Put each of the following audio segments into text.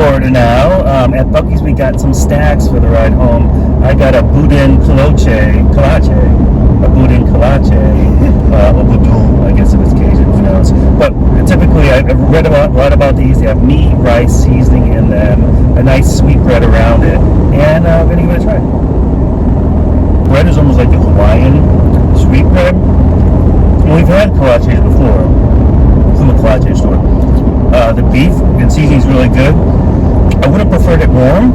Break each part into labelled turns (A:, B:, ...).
A: Florida now. At Buc-ee's, we got some snacks for the ride home. I got a boudin kolache, a boudin kolache, a boudin, I guess if it's Cajun, who knows. But typically, I've read a lot about these. They have meat, rice, seasoning in them, a nice sweet bread around it, and I'm going to give it a try. Bread is almost like the Hawaiian sweet bread. And we've had kolaches before from the kolache store. The beef and seasoning is really good. I would have preferred it warm.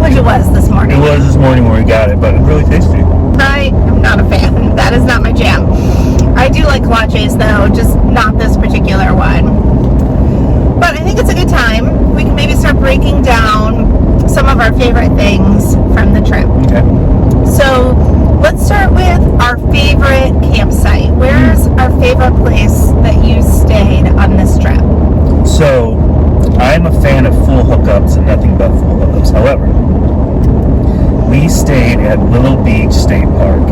B: Which it was this morning.
A: It was this morning when we got it, but it's really tasty.
B: I am not a fan. That is not my jam. I do like kolaches though, just not this particular one. But I think it's a good time. We can maybe start breaking down some of our favorite things from the trip.
A: Okay.
B: So let's start with our favorite campsite. Where's our favorite place that you stayed on this trip?
A: So, I'm a fan of full hookups and nothing but full hookups. However, we stayed at Willow Beach State Park,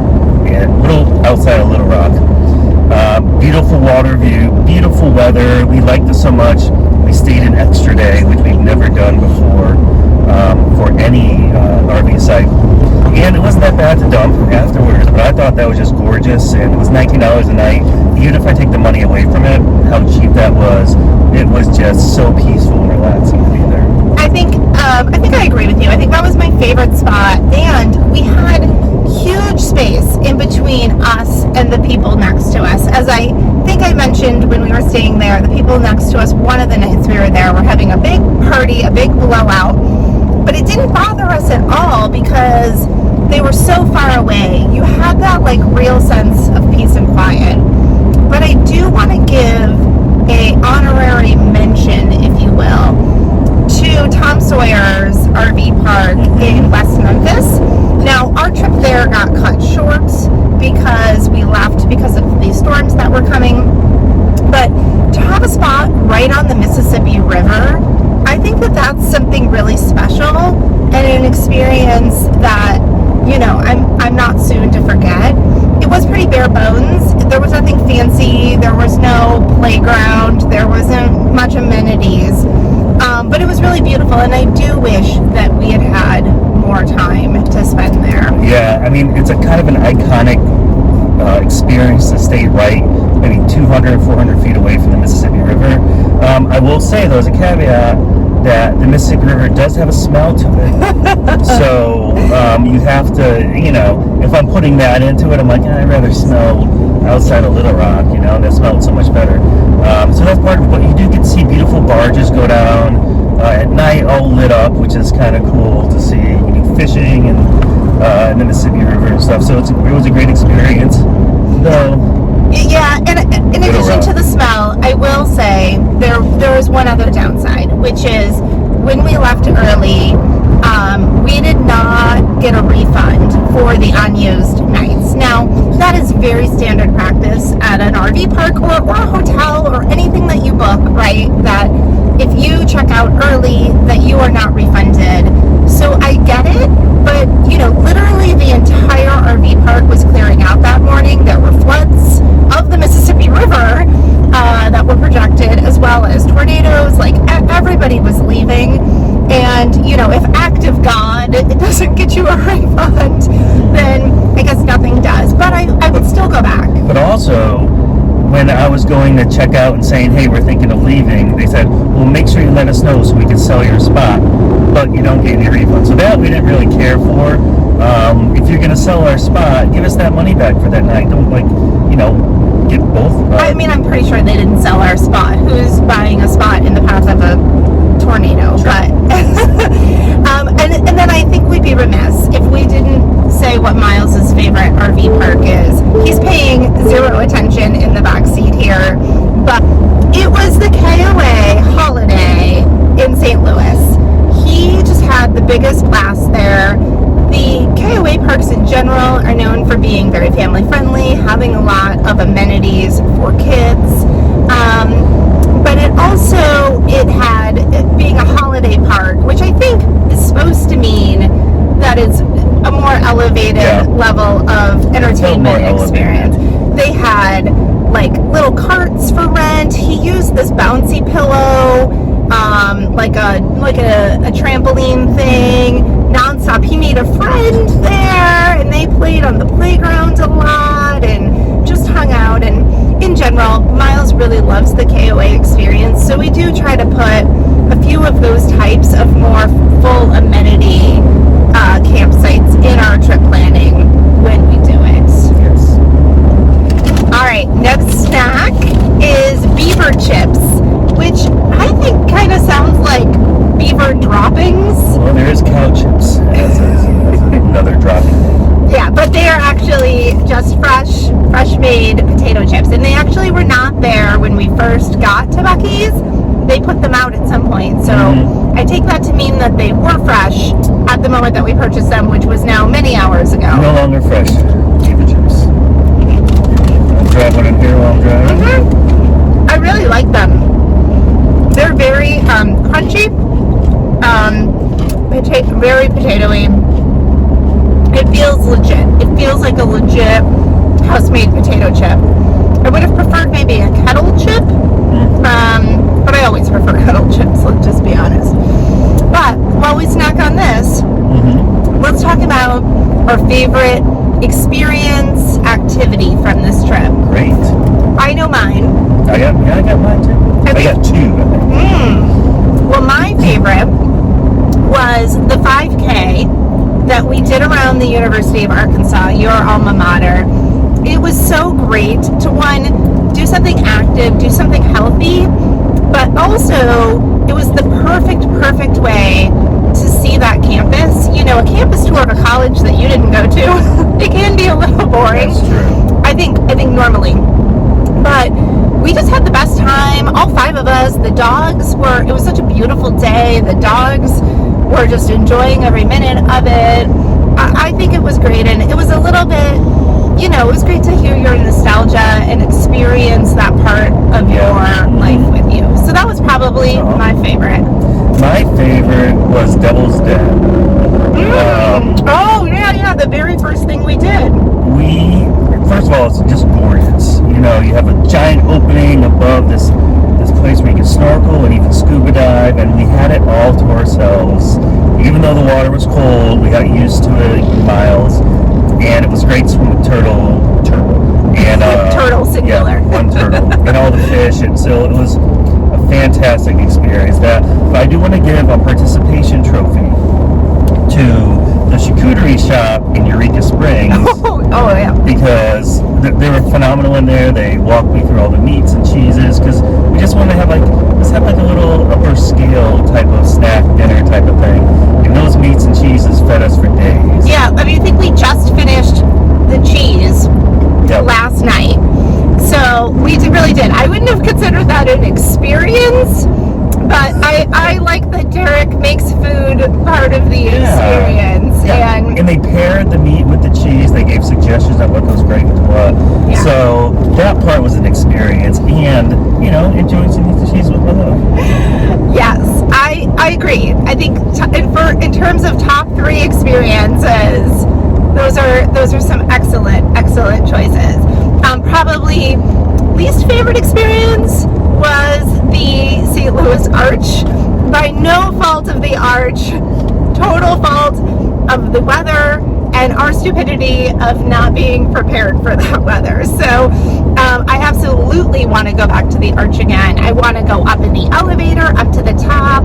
A: outside of Little Rock. Beautiful water view, beautiful weather. We liked it so much. We stayed an extra day, which we've never done before for any RV site. And it wasn't that bad to dump afterwards, but I thought that was just gorgeous, and it was $19 a night. Even if I take the money away from it, how cheap that was, it was just so peaceful and relaxing to be there.
B: I think I agree with you. I think that was my favorite spot, and we had huge space in between us and the people next to us. As I think I mentioned when we were staying there, the people next to us, one of the nights we were there, were having a big party, a big blowout, but it didn't bother us at all because they were so far away. You had that like real sense of peace and quiet. But I do want to give a honorary mention, if you will, to Tom Sawyer's RV park in West Memphis. Now, our trip there got cut short because we left because of these storms that were coming. But to have a spot right on the Mississippi River, I think that that's something really special and an experience that, you know, I'm not soon to forget. It was pretty bare bones. There was nothing fancy. There was no playground. There wasn't much amenities. But it was really beautiful, and I do wish that we had had more time to spend there.
A: Yeah, I mean, it's a kind of an iconic experience to stay right maybe 200, 400 feet away from the Mississippi River. I will say, though, as a caveat, that the Mississippi River does have a smell to it. So you have to, you know, if I'm putting that into it, I'm like, I'd rather smell outside of Little Rock, you know, that smelled so much better. So that's part of it, but you do get to see beautiful barges go down at night, all lit up, which is kind of cool to see. You can do fishing and in the Mississippi River and stuff, so it was a great experience. So,
B: yeah, and in addition to the smell, I will say there is one other downside, which is when we left early, we did not get a refund for the unused nights. Now, that is very standard practice at an RV park or a hotel or anything that you book, right? That if you check out early, that you are not refunded. So I get it, but, you know, literally the entire RV park was clearing out that morning. There were floods of the Mississippi River that were projected, as well as tornadoes. Like, everybody was leaving. And, you know, if act of God, it doesn't get you a refund, then I guess nothing does. But I would still go back.
A: But also, when I was going to check out and saying, hey, we're thinking of leaving, they said, well, make sure you let us know so we can sell your spot, but you don't get any refund. So that we didn't really care for. If you're going to sell our spot, give us that money back for that night. Don't, like, you know, get both.
B: I mean, I'm pretty sure they didn't sell our spot. Who's buying a spot in the path of a tornado? Sure. But and then I think we'd be remiss if we didn't say what Miles's favorite RV park is. He's paying zero attention in the back seat here, but it was the KOA Holiday in St. Louis. He just had the biggest blast there. The KOA parks in general are known for being very family friendly, having a lot of amenities for kids. But it had being a holiday park, which I think is supposed to mean that it's a more elevated level of entertainment experience. They had like little carts for rent. He used this bouncy pillow. like a trampoline thing, nonstop. He made a friend there, and they played on the playground a lot, and just hung out. And in general, Miles really loves the KOA experience, so we do try to put a few of those types of more full amenity campsites in our trip planning when we do it.
A: Yes.
B: All right, next snack is beaver chips, which I think kind of sounds like beaver droppings.
A: Well, there is cow chips. That's another dropping.
B: Yeah, but they are actually just fresh made potato chips. And they actually were not there when we first got to Buc-ee's. They put them out at some point. So I take that to mean that they were fresh at the moment that we purchased them, which was now many hours ago.
A: No longer fresh. Beaver chips. I'll grab one in here while I'm driving.
B: I really like them. They're very crunchy, very potatoey. It feels legit. It feels like a legit house-made potato chip. I would have preferred maybe a kettle chip, but I always prefer kettle chips, let's just be honest. But while we snack on this, let's talk about our favorite experience activity from this trip.
A: Great.
B: I know mine.
A: I got mine too. I got two, I think.
B: Well, my favorite was the 5K that we did around the University of Arkansas, your alma mater. It was so great to, one, do something active, do something healthy, but also it was the perfect way to see that campus. You know, a campus tour of a college that you didn't go to, it can be a little boring.
A: That's true.
B: I think normally. But we just had the best time, all five of us. The dogs were, it was such a beautiful day. The dogs were just enjoying every minute of it. I think it was great, and it was a little bit, you know, it was great to hear your nostalgia and experience that part of your life with you. So that was probably my favorite.
A: My favorite was Devil's Den.
B: Oh, yeah, the very first thing we did.
A: First of all, it's just gorgeous. You know, you have a giant opening above this place where you can snorkel and even scuba dive, and we had it all to ourselves. Even though the water was cold, we got used to it in Miles, and it was great swimming with turtle, and
B: turtle singular.
A: Yeah, one turtle, and all the fish, and so it was a fantastic experience. That, but I do want to give a participation trophy to the Charcuterie shop in Eureka Springs.
B: Oh yeah.
A: Because they were phenomenal in there. They walked me through all the meats and cheeses, because we just want to have let's have a little upper scale type of snack dinner type of thing. And those meats and cheeses fed us for days.
B: Yeah, I mean, I think we just finished the cheese last night. So we really did. I wouldn't have considered that an experience, but I like that Derek makes food part of the experience.
A: Yeah. And they paired the meat with the cheese. They gave suggestions on what goes great with what. Yeah. So that part was an experience, and, you know, enjoying some meat and cheese with Willow.
B: Yes, I agree. I think in terms of top three experiences, those are some excellent choices. Probably least favorite experience was the St. Louis Arch. By no fault of the Arch, total fault of the weather and our stupidity of not being prepared for that weather. So I absolutely want to go back to the Arch again. I want to go up in the elevator, up to the top.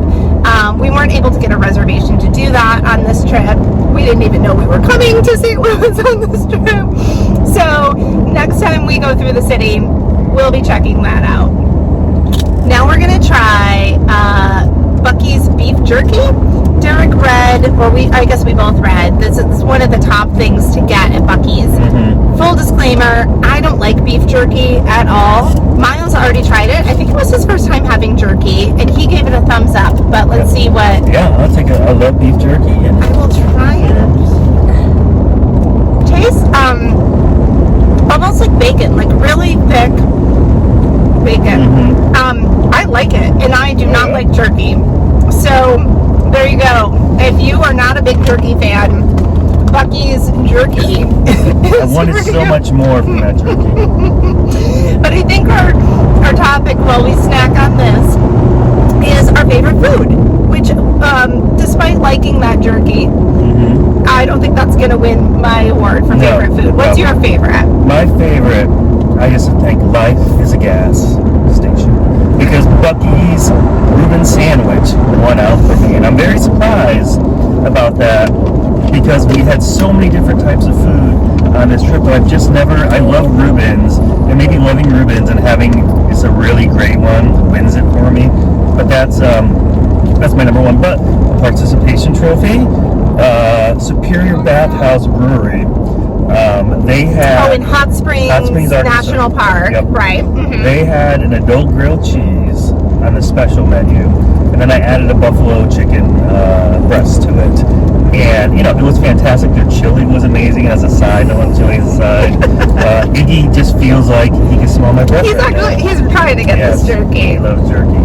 B: We weren't able to get a reservation to do that on this trip. We didn't even know we were coming to St. Louis on this trip. So next time we go through the city, we'll be checking that out. Now we're going to try Buc-ee's beef jerky. Derek read, or I guess we both read, this is one of the top things to get at Buc-ee's. Full disclaimer, I don't like beef jerky at all. Miles already tried it. I think it was his first time having jerky, and he gave it a thumbs up, but let's see what...
A: Yeah, I love beef jerky. And
B: I will try it. Tastes almost like bacon, like really thick bacon. I like it, and I do not like jerky. So there you go. If you are not a big jerky fan, Buc-ee's jerky.
A: I wanted so much more from that jerky.
B: But I think our topic while we snack on this is our favorite food, which, despite liking that jerky, I don't think that's going to win my award for favorite food. What's your favorite?
A: My favorite, I just think life is a gas station. Because BUC-EE'S Reuben sandwich won out for me. And I'm very surprised about that because we had so many different types of food on this trip, but I love Reuben's, and maybe loving Reuben's and having it's a really great one wins it for me. But that's my number one. But a participation trophy, Superior Bathhouse Brewery. They had
B: in Hot Springs National Park,
A: yep.
B: Right? Mm-hmm.
A: They had an adult grilled cheese on the special menu, and then I added a buffalo chicken breast to it. And it was fantastic. Their chili was amazing as a side. No one's chili as a side. Iggy just feels like he can smell my breath.
B: He's trying to get this jerky.
A: He loves jerky.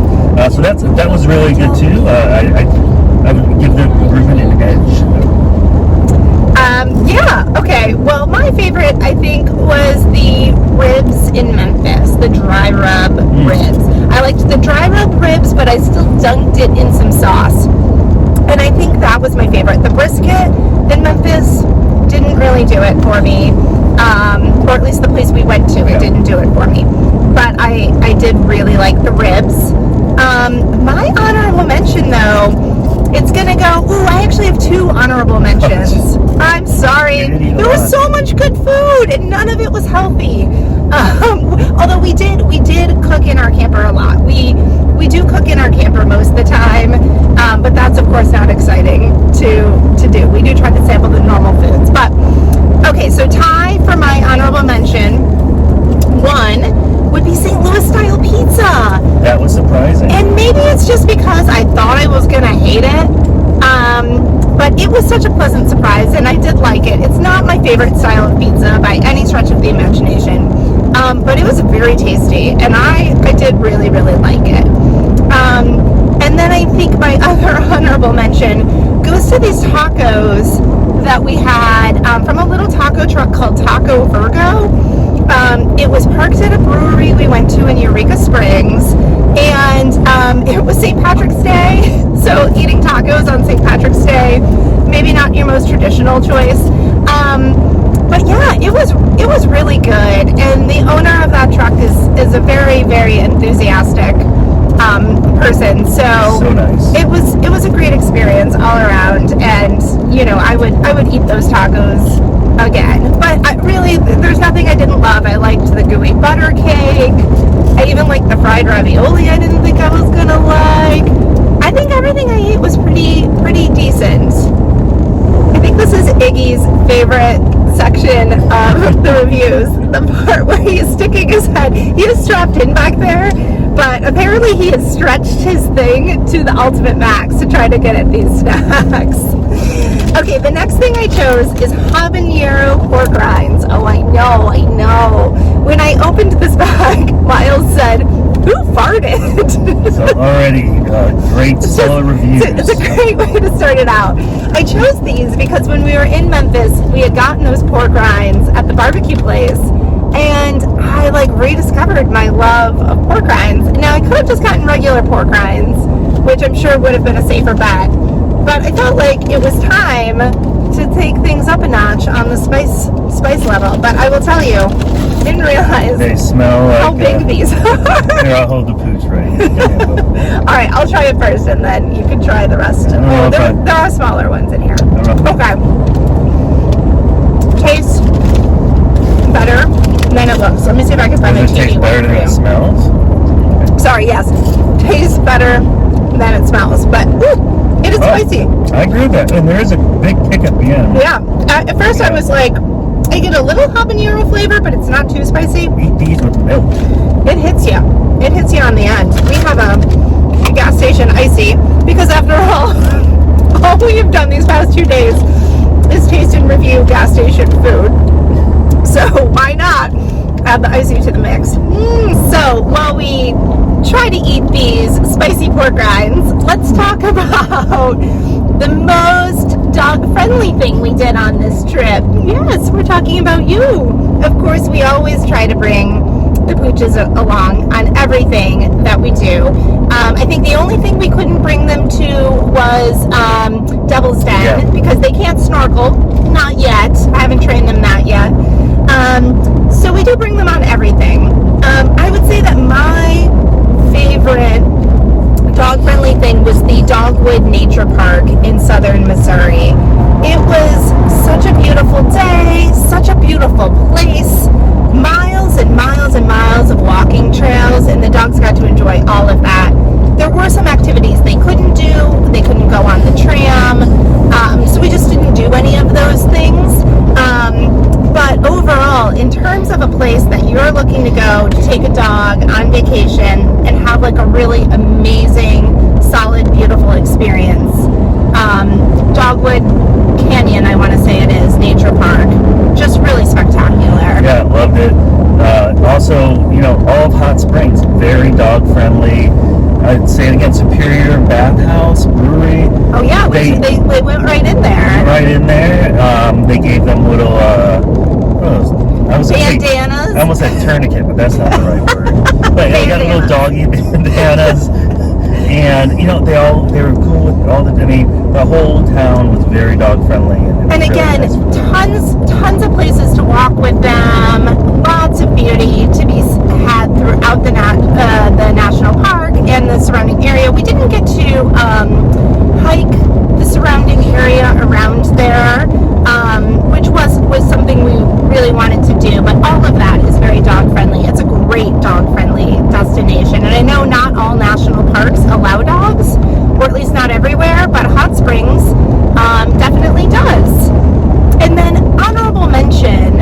A: So that was really good too. I would give the Reuben an edge.
B: Okay. Well, my favorite, I think, was the ribs in Memphis, the dry rub ribs. I liked the dry rub ribs, but I still dunked it in some sauce. And I think that was my favorite. The brisket in Memphis didn't really do it for me. Or at least the place we went to, it didn't do it for me. But I did really like the ribs. My honorable mention, though, it's gonna go. Ooh, I actually have 2 honorable mentions. I'm sorry. There was so much good food, and none of it was healthy. Although we did cook in our camper a lot. We do cook in our camper most of the time, but that's of course not exciting to do. We do try to sample the normal foods. But okay, so tie for my honorable mention. 1 would be St. Louis style pizza.
A: That was surprising.
B: And maybe it's just because I thought I was gonna hate it. But it was such a pleasant surprise, and I did like it. It's not my favorite style of pizza by any stretch of the imagination, but it was very tasty, and I did really, really like it. And then I think my other honorable mention goes to these tacos that we had from a little taco truck called Taco Virgo. It was parked at a brewery we went to in Eureka Springs, and it was St. Patrick's Day, so eating tacos on St. Patrick's Day, maybe not your most traditional choice, but yeah, it was really good, and the owner of that truck is a very, very enthusiastic person, so
A: nice.
B: It was a great experience all around, and I would eat those tacos again. But really, there's nothing I didn't love. I liked the gooey butter cake. I even liked the fried ravioli I didn't think I was gonna like. I think everything I ate was pretty decent. I think this is Iggy's favorite section of the reviews, the part where he is sticking his head. He is strapped in back there, but apparently he has stretched his thing to the ultimate max to try to get at these snacks. Okay, the next thing I chose is habanero pork rinds. Oh, I know. When I opened this bag, Miles said, "Who farted?"
A: So already great, solid reviews.
B: It's a great way to start it out. I chose these because when we were in Memphis, we had gotten those pork rinds at the barbecue place, and I rediscovered my love of pork rinds. Now, I could have just gotten regular pork rinds, which I'm sure would have been a safer bet, but I felt like it was time to take things up a notch on the spice level. But I will tell you, didn't realize
A: they smell like
B: how big these are.
A: Here, I'll hold the pooch right here.
B: All right, I'll try it first, and then you can try the rest. There are smaller ones in here. Okay. Tastes better than it looks. Let me see if I can find a
A: Does it taste better than it smells? Okay.
B: Sorry, yes. Tastes better than it smells, but it is spicy.
A: I agree with that, and there is a big kick at the end.
B: Yeah. At first, I was like, I get a little habanero flavor, but it's not too spicy.
A: Eat these with milk.
B: It hits you. It hits you on the end. We have a gas station icy because after all we have done these past 2 days is taste and review gas station food. So why not add the icy to the mix? So while we try to eat these spicy pork rinds, let's talk about the most dog-friendly thing we did on this trip. Yes, we're talking about you. Of course, we always try to bring the pooches along on everything that we do. I think the only thing we couldn't bring them to was Devil's Den, because they can't snorkel. Not yet. I haven't trained them that yet. So we do bring them on everything. I would say that my favorite dog-friendly thing was the Dogwood Nature Park in southern Missouri. It was such a beautiful day, such a beautiful place, miles and miles and miles of walking trails, and the dogs got to enjoy all of that. There were some activities they couldn't do. They couldn't go on the tram, so we just didn't do any of those things. But overall, in terms of a place that you're looking to go to take a dog on vacation and have like a really amazing, solid, beautiful experience, Dogwood Canyon, I want to say it is, Nature Park, just really spectacular.
A: Yeah, loved it. Also, all of Hot Springs, very dog friendly. I'd say it again, Superior Bathhouse Brewery.
B: Oh yeah, they went right in there.
A: Right in there. They gave them little,
B: bandanas.
A: I almost said tourniquet, but that's not the right word. But they got little doggy bandanas. And, they were cool with the whole town was very dog friendly.
B: And again, tons of places to walk with them, lots of beauty to be had throughout the national park and the surrounding area. We didn't get to hike the surrounding area around there, which was something we really wanted to do, but all of that is very dog friendly. It's a great dog friendly destination, and I know not all national parks allow dogs, or at least not everywhere, but Hot Springs definitely does. And then honorable mention,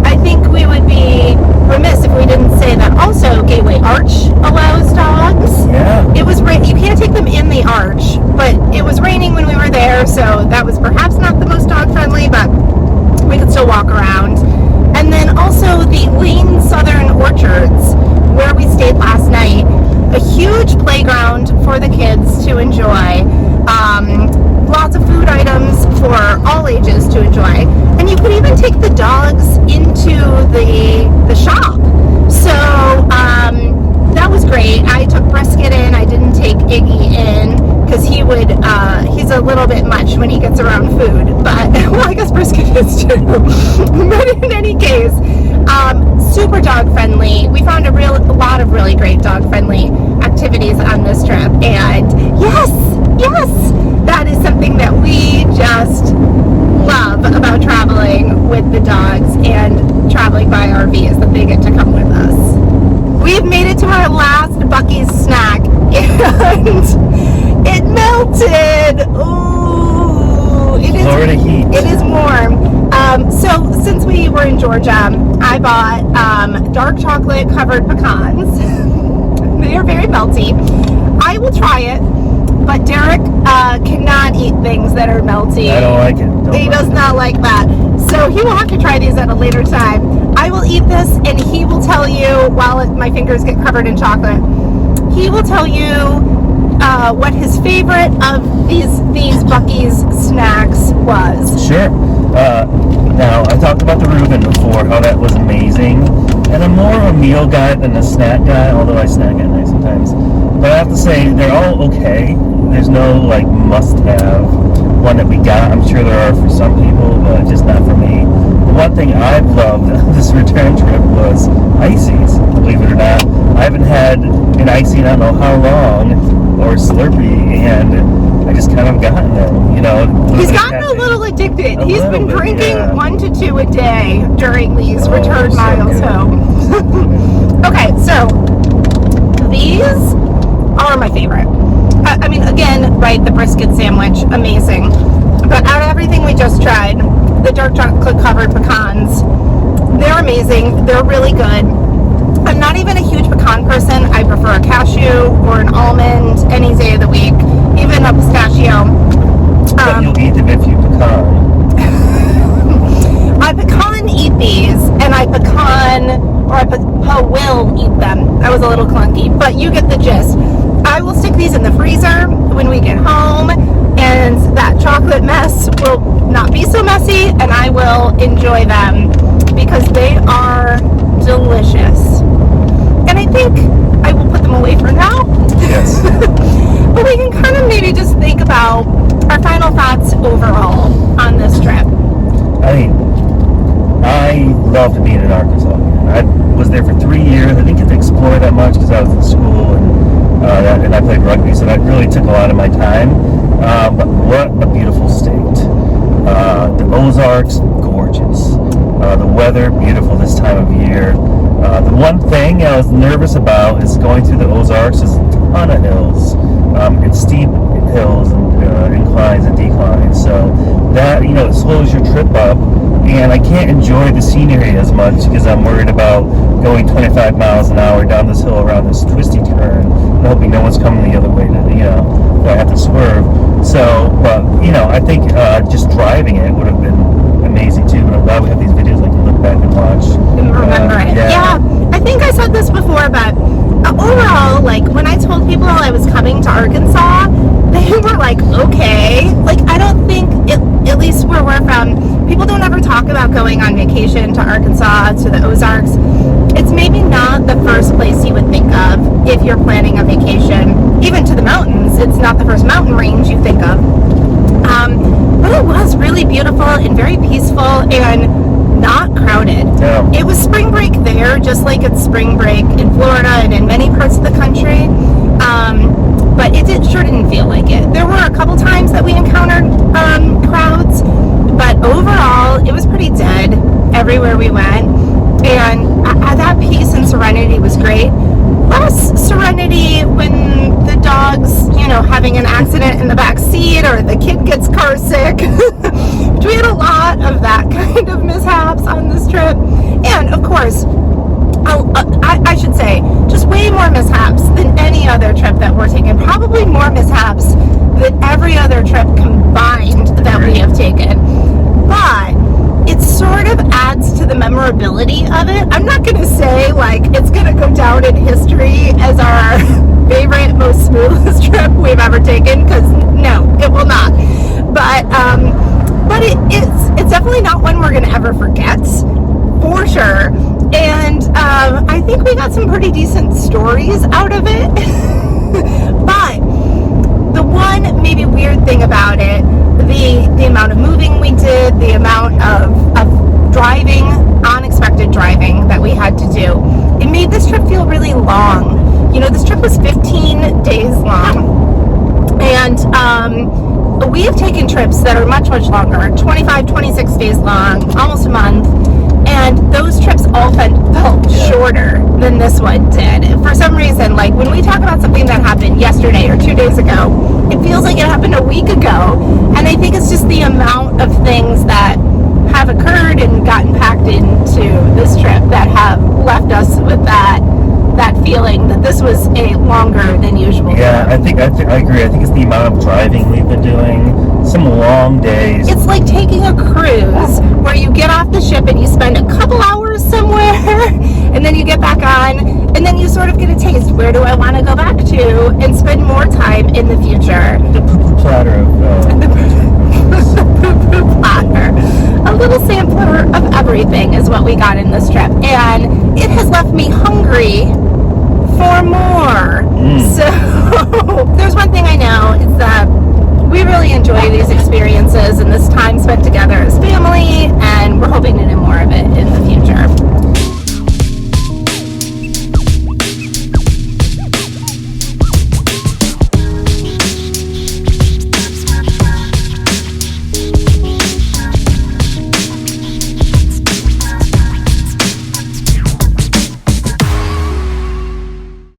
B: I think we would be remiss if we didn't say that also Gateway Arch allows dogs.
A: Yeah.
B: It was you can't take them in the arch, but it was raining when we were there, so that was perhaps not the most dog friendly, but we could still walk around. And then also the Lane Southern Orchards, where we stayed last night, a huge playground for the kids to enjoy. Lots of food items for all ages to enjoy, and you could even take the dogs into the shop. So that was great. I took Brisket in. I didn't take Iggy in because he's a little bit much when he gets around food. But well, I guess Brisket is too. But in any case, super dog friendly. We found a lot of really great dog friendly activities on this trip, and yes, that is something that we just love about traveling with the dogs and traveling by RV is that they get to come with us. We've made it to our last BUC-EE'S snack, and it melted. Ooh,
A: Florida heat.
B: It is warm. So since we were in Georgia, I bought dark chocolate covered pecans. They are very melty. I will try it, but Derek cannot eat things that are melty.
A: I don't like it.
B: He does not like that. So he will have to try these at a later time. I will eat this, and he will tell you, while my fingers get covered in chocolate, he will tell you what his favorite of these BUC-EE'S snacks was.
A: Sure. Now, I talked about the Reuben before, how that was amazing. And I'm more of a meal guy than a snack guy, although I snack at night sometimes. But I have to say, they're all okay. There's no, must-have one that we got. I'm sure there are for some people, but just not for me. The one thing I've loved on this return trip was ices, believe it or not. I haven't had an icy in I don't know how long, or Slurpee, and I just kind of gotten them,
B: He's gotten a little addicted. He's been drinking 1 to 2 a day during these return miles home. Okay, so these are my favorite. Again, right, the brisket sandwich, amazing. But out of everything we just tried, the dark chocolate covered pecans, they're amazing. They're really good. I'm not even a huge pecan person. I prefer a cashew or an almond any day of the week, even a pistachio.
A: But you'll eat them if you pecan.
B: I pecan eat these, and I will eat them. That was a little clunky, but you get the gist. I will stick these in the freezer when we get home, and that chocolate mess will not be so messy, and I will enjoy them because they are delicious. think I will put them away for now.
A: Yes.
B: But we can kind of maybe just think about our final thoughts overall on this trip.
A: I loved being in Arkansas. I was there for 3 years. I didn't get to explore that much because I was in school and I played rugby, so that really took a lot of my time. But what a beautiful state. The Ozarks, gorgeous. The weather, beautiful this time of year. The one thing I was nervous about is going through the Ozarks. There's a ton of hills. It's steep hills and inclines and declines. So that, it slows your trip up. And I can't enjoy the scenery as much because I'm worried about going 25 miles an hour down this hill around this twisty turn and hoping no one's coming the other way I have to swerve. So, but, I think just driving it would have been amazing too. And I'm glad we have these videos I can look back and watch.
B: And remember it. Yeah. I think I said this before, but overall, like, when I told people I was coming to Arkansas, they were like, okay. Like, I don't think, at least where we're from, people don't ever talk about going on vacation to Arkansas, to the Ozarks. It's maybe not the first place you would think of if you're planning a vacation. Even to the mountains, it's not the first mountain range you think of. But it was really beautiful and very peaceful and not crowded.
A: No.
B: It was spring break there, just like it's spring break in Florida and in many parts of the country. But sure didn't feel like it. There were a couple times that we encountered crowds, but overall, it was pretty dead everywhere we went. And that peace and serenity was great. Less serenity when the dog's, having an accident in the back seat or the kid gets car sick. We had a lot of that kind of mishaps on this trip. And of course, I should say, just way more mishaps than any other trip that we're taking. Probably more mishaps than every other trip combined that we have taken. But it sort of adds to the memorability of it. I'm not going to say, like, it's going to go down in history as our favorite, most smoothest trip we've ever taken, because no, it will not. But it's definitely not one we're going to ever forget, for sure. And I think we got some pretty decent stories out of it. But the one maybe weird thing about it, the amount of moving we did, the amount of driving, unexpected driving that we had to do, it made this trip feel really long. This trip was 15 days long. And we have taken trips that are much, much longer, 25, 26 days long, almost a month. And those trips all felt shorter than this one did. For some reason, like when we talk about something that happened yesterday or 2 days ago, it feels like it happened a week ago. And I think it's just the amount of things that have occurred and gotten packed into this trip that have left us with that feeling that this was a longer than usual
A: trip. I agree. I think it's the amount of driving we've been doing, some long days.
B: It's like taking a cruise where you get off the ship and you spend a couple hours somewhere and then you get back on and then you sort of get a taste. Where do I want to go back to and spend more time in the future?
A: The poo-poo platter of...
B: the poo-poo platter. A little sampler of everything is what we got in this trip. And it has left me hungry for more. So there's one thing I know, is that we really enjoy these experiences and this time spent together as family